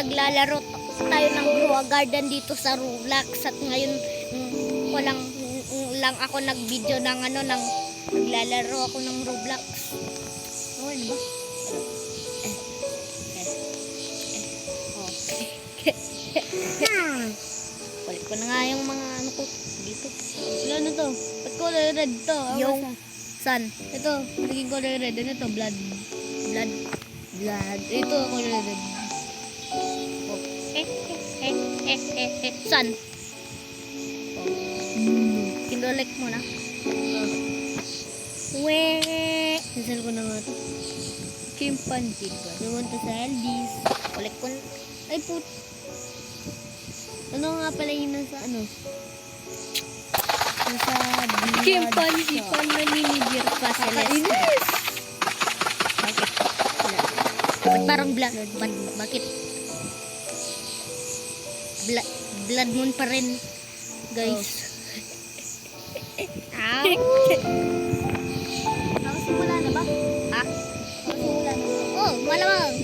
naglalaro tayo ng Grow a Garden dito sa Roblox at ngayon lang ako nag-video ng naglalaro ako ng Roblox. Oh, ano ba? Kulit ko na nga yung mga ko dito. Ano to? Ba't color red to? Yung sun. Ito, naging color red. Ano to? Blood. Ito, color red. Sun. Kindolek mo na. Nasal ko na nga to. Chimpanzee ba? Naman to sa Aldi's. Kulit ko. Ay, ano nga pala yun nasa ano? Nasa Chimpanzee pa naninibir pa sa Inis! Bakit? Ba't parang bakit? Blood moon pa rin, guys. Ow! Nakasimula na ba? Ah? Nakasimula na ba? Oh, malamang!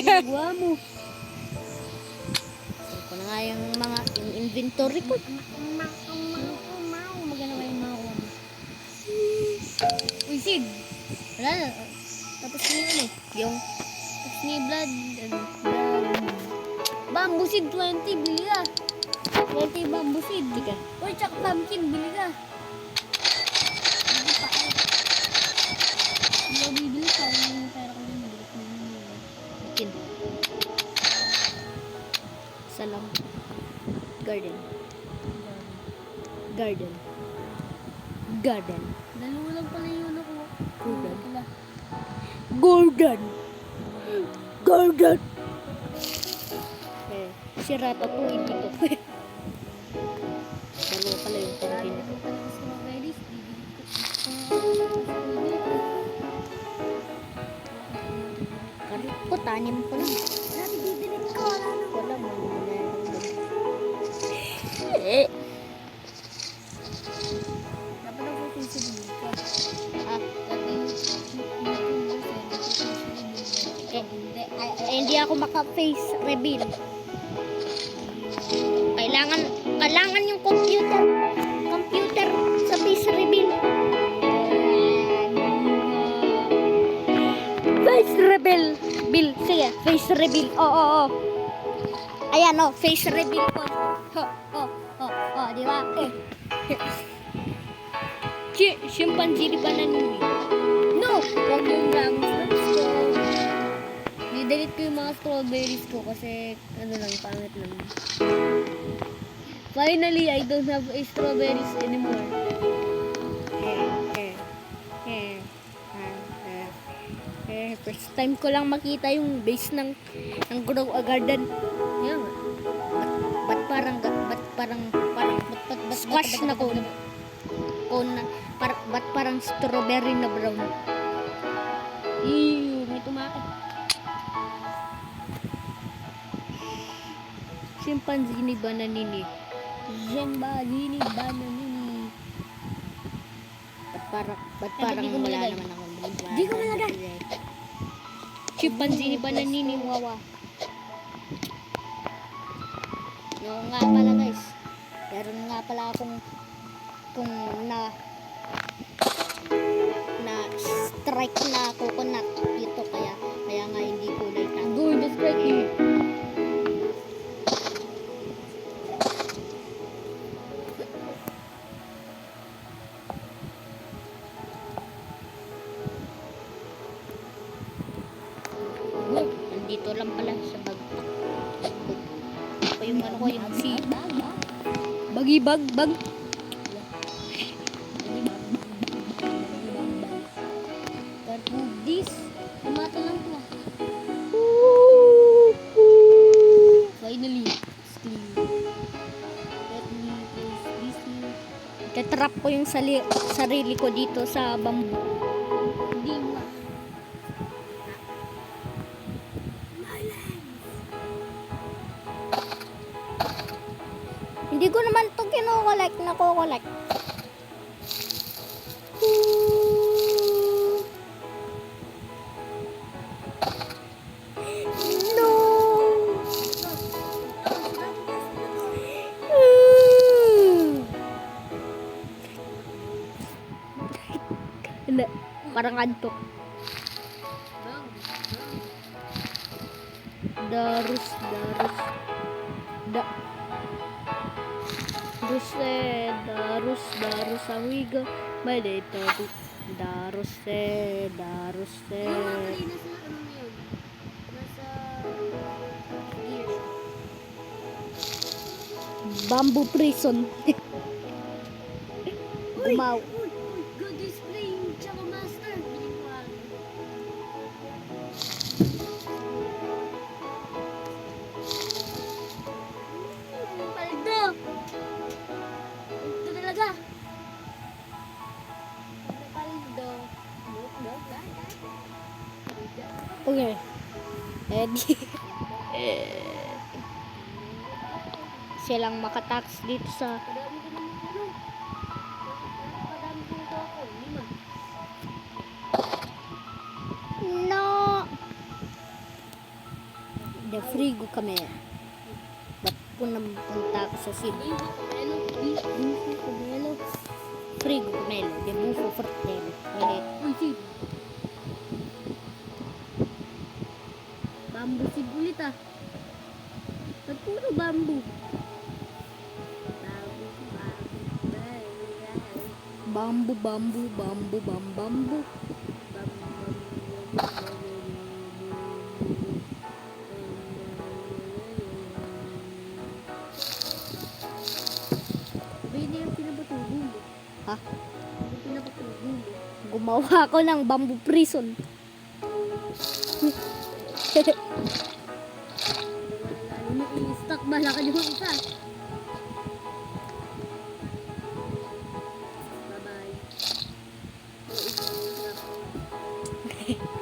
Nagawa mo. Saan ko na nga yung inventory ko. Maganda ba yung makuha mo? Uy, Sid! Wala na. Tapos na yun Yung Tapos ni Blood. Bamboo Seed 20. Bili ka. 20 bamboo seed. Tika. Uy, tsaka pumpkin. Bili ka. Hindi pa. Hindi ako bibili pa. Yung pera ko din. Akin. Salam. Garden. Dalawa lang pala yun ako. Garden. Si Ratatouille dito. Dalawa pala yung kantin. Karit ko, tanim ko lang. Dati bibilit ko. Wala mo. Dapat ako susunod ka. Ah, hindi ako maka-face reveal. Kailangan yung computer sa face reveal. Face reveal. Sige, face reveal. Oo. Ayan, face reveal ko. Di ba? Chimpanzee ba nanin? No! Huwag yung dragonfruits ko. Nidelete ko yung mga strawberries ko kasi lang, pangit lang. Finally, I don't have strawberries anymore. First time ko lang makita yung base ng Grow a Garden. Yan nga. Ba't parang squash na cone? Ba't parang strawberry na brown? Ew, may tumakit. Chimpanzee ba naninip? Jembalini. Ba't parang di ko wala malagay. naman akong binigyan? Di ko malagay. Chimpanzee ba naniniwawa? No nga pala guys. Meron nga pala akong na strike na coconut dito kaya nga hindi kulay tango. Go, just like you. Nandito lang pala sa bagpak. Ako yung yung si Bag. This, tomato lang to. Finally, it's clean. Let me place this here. Tetrap ko yung sarili ko dito sa bamboo. Hindi mo. Hindi ko naman ito kinukolek. Hindi. Parang antok. Darus. Da. Darus amigo. Malito. Darus. Yung mga kanina sa ano na yun? Nasa gear. Bamboo prison. Gumaw. Uy, good display yung Chaka Master. Biling ko lang. Paldo! Ito talaga. Paldo. Okay. Eddie. Silang makatax dito sa Padami ko naman ano. Padami ko ito ako. 5. no. The frigo kami. Ba't po napunta ako sa city? Frigo kami. De bufo fortero. Uy, si. Bamboo si Bulit ah. Ba't puro bamboo? Bambu. Bini yung pinapatulong. Ha? Yung pinapatulong. Gumawa ako ng bamboo prison. Lalo na i-stock ba? Lakad yung isa. Bye-bye.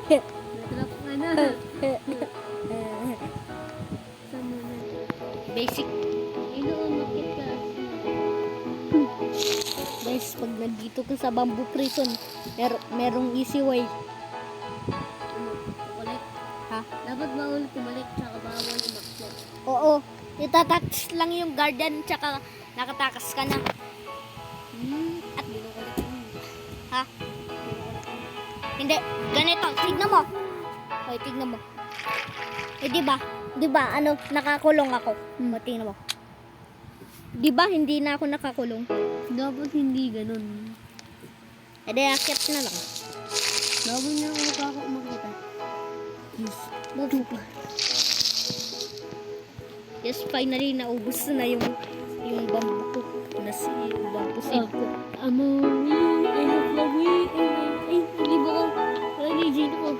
Natrap ka na. Sama na. Basic. Inuumakit ka. Guys, pag nandito ka sa bamboo prison, merong easy way. Ano? Kukulik? Ha? Dapat bawal kumalik tsaka bawal umakyat. Oo. Itatax lang yung garden tsaka nakatakas ka na. At Binukulik mo. ha? Hindi. Ganito. Tignan mo. Hoy, tignan mo. Eh, di ba? Di ba? Ano, nakakulong ako. O, tignan mo. Di ba hindi na ako nakakulong? Dapat hindi ganun. Eh, di akit na lang. Dapat na ako umakita. Yes, finally, naubos na yung bamboo ko. Bamboo seed ko. Amoy, I have a way, ay, libo ko. Wala ni Gino ko.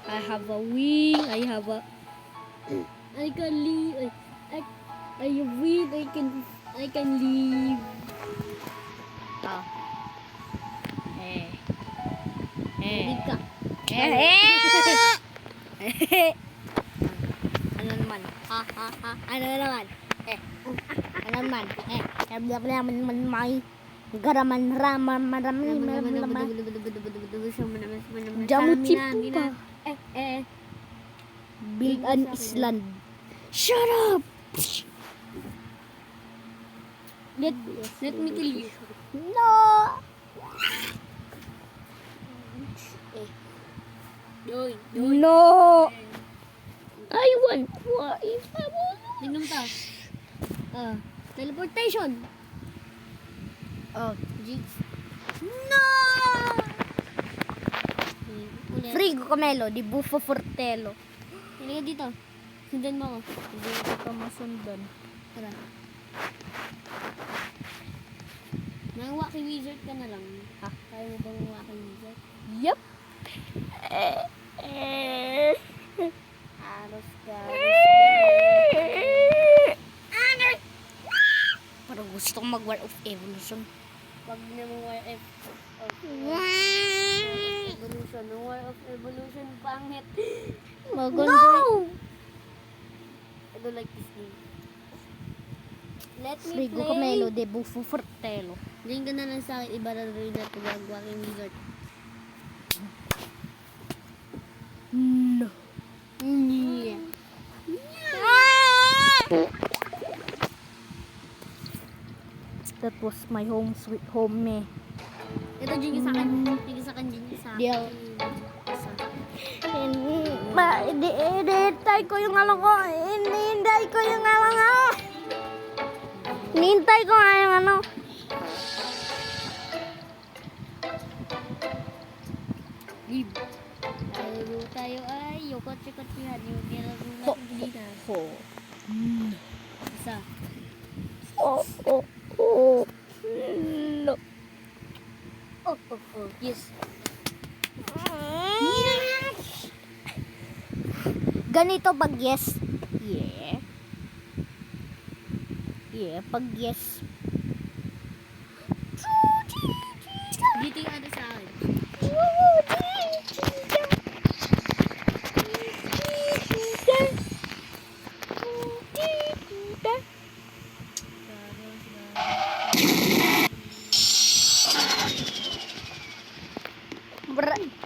I have a wing. I have a... I can leave. I wait. I can leave. Ah. Leave ka. Ano naman? Ha? Ano naman? Ano naman? Naman may garaman Jamu chipu pa. Build an island. Shut up! Let me kill you. No! Doy. No! I want wife. Tingnan mo ta. Teleportation. Oh. Jigs. No! Ulit. Frigo Camelo, di Bufo Fortello. Halika dito. Sundan mo ako. Hindi ko masundan. Tara. Mga walking wizard ka na lang. Ha? Kaya mo bang walking wizard? Yup. Aros ka. Parang gusto kong mag-War of Evolution. Pag na mo War of Evolution. No War of Evolution pangit. Maganda. I don't like this game. Let me Frigo play. Camelo, de Bufo Fortello. Diyan ka na lang sa akin. Iba na rin na ito. Walking wizard. No. Yeah. That was my home sweet home, me. Ito, Jinky sa akin. Jinky sa akin, Jinky sa akin. Di ako. Isa. Hinihintay ko yung ano ko. Hinihintay ko yung ano nga. Hinihintay ko nga yung ano. Leave. Tayo ay yukot-yukot yan. Yung ginagawa Po, natin dito. po. Isa. Oh, oh, oh. No. Oh. Yes. Ganito pag yes. Yeah. Yeah, pag yes. Dito yung ano sa akin.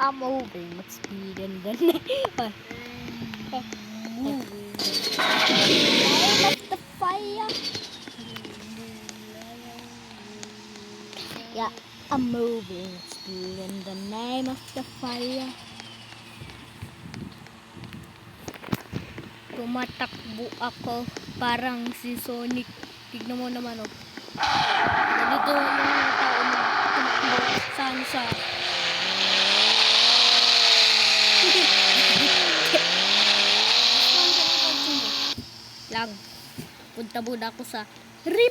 I'm moving with speed and then the fire. Yeah, I'm moving with speed in the name of the fire. Tumatakbo ako parang si Sonic. Tignan mo naman, oh. Dito yung mga tao tumakbo. Saan siya? Lag. Punta muna ako sa rim.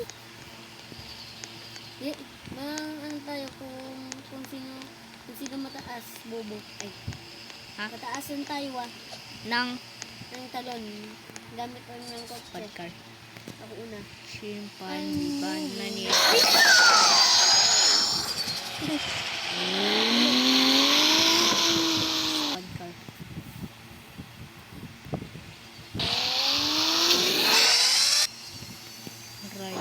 Ano tayo kung sino mataas, bobo. Ay. Ha? Mataasan tayo, Nang ng talon. Gamit ko ng kotse. podcast. Ako una. Chimpanzee banana. Podcast. Right.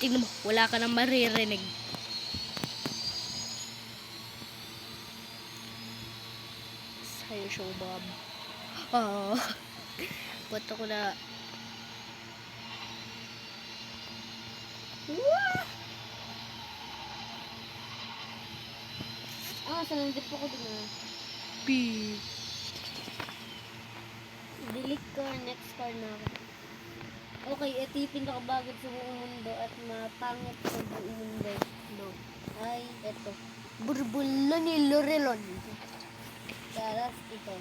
Tingnan mo, wala ka nang maririnig. Sa'yo show, Bob. Oh. Punta ko na. Sa nandip ko din na. P. Delete ko, next car na ako. Okay, itipin ako bagad sa buong mundo at mapangit sa buong mundo. No. Ay, eto. Burbulo ni Lorelon. Tapos ito.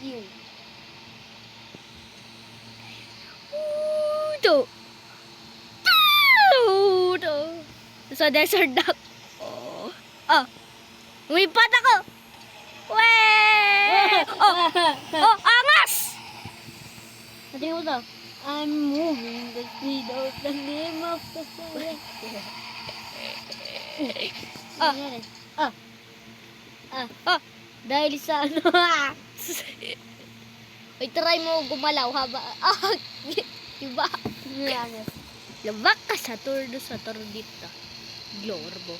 Yung. Udo. Udo. Sa desert duck. Oh. Ah. Umipat ako. Weh! Oh, angas! Tingnan mo to. I'm moving the speed of the name of the fire. Dahil sa ano. Ay, try mo gumalaw haba. Diba? Labak ka sa turdo sa tordita. Glorbo.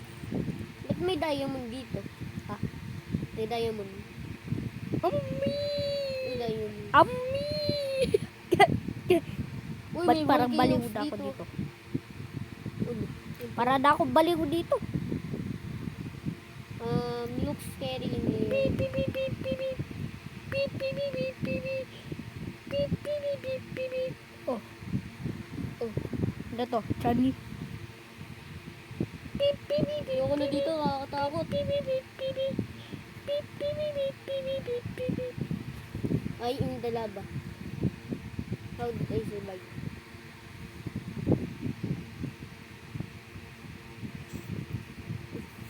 may diamond dito? Ha? May diamond. Ami! May diamond. Ami! Uy, Ba't may parang baliw volcanoes na ako dito? Uy, Para na ako baliw dito. looks scary in here. Oh. Oh. Ano to? Chani. Ayoko na dito, nakakatakot. I in the lava. How did I survive?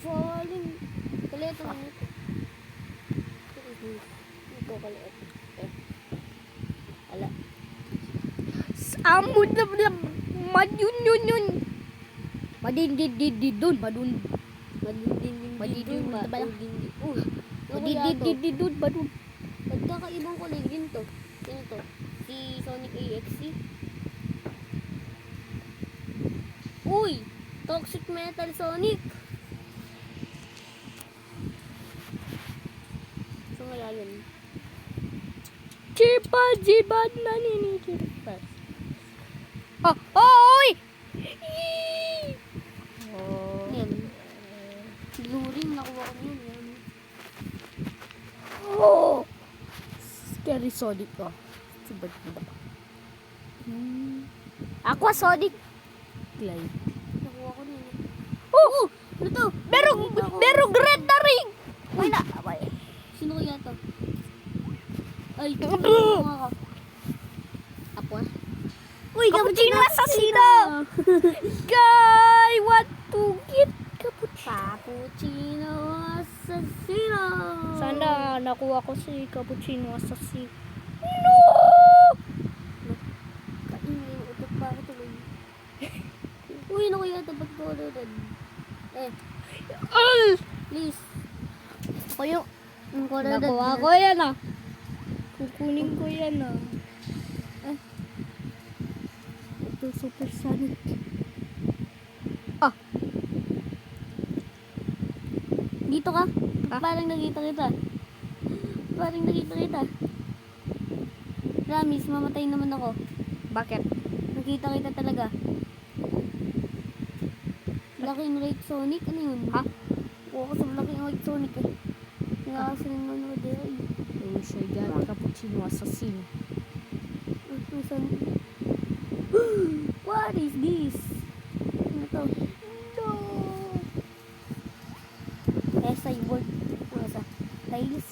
Falling. Kaliit ang ito. Ito kaliit. Ala. Amo na madun. Madindidididun. Madun. Madidin ba? Bala. Uy, Madindidididun. Madun. Nagkakaibang kulay din to. Sino to? Si Sonic AXE. Uy! Toxic Metal Sonic! So malalim. Jiba naninigilpas. Oh, oy! Oh. Yan. Blue ring, nakuha ko yun. Yan. Oh! Scary Sonic ko. Subad mo ba? Aqua Sonic. Glide. Nakuha ko yun. Oh! Ano to? Merong red na ring! Uy na! Sino kaya to? Ay, Ano? nakuha ko. Apo ah. Uy, cappuccino assassino! Guy, want to get Cappuccino Assassino! Sana nakuha ko si cappuccino assassino. No! Kainin, utot pa ako tuloy. Uy, ano kaya ito? Ba't ko ulit? Please. Ako yung Ang nakuha ko yan ah. Kukunin ko yan ah. Ito super sonic. Ah, Dito ka? Ha? Parang nakita kita. Parang nakita kita. Promise, mamatay naman ako. bakit? Nakita kita talaga. Laking White Sonic? Ano yun? Ha? Oo, kasi laking White Sonic eh. Nga kasi nanonood eh. Ay, Yung siya dyan, cappuccino assassino. may Sonic. What is this? Ano to? No! SI board. Ano sa? Tiles?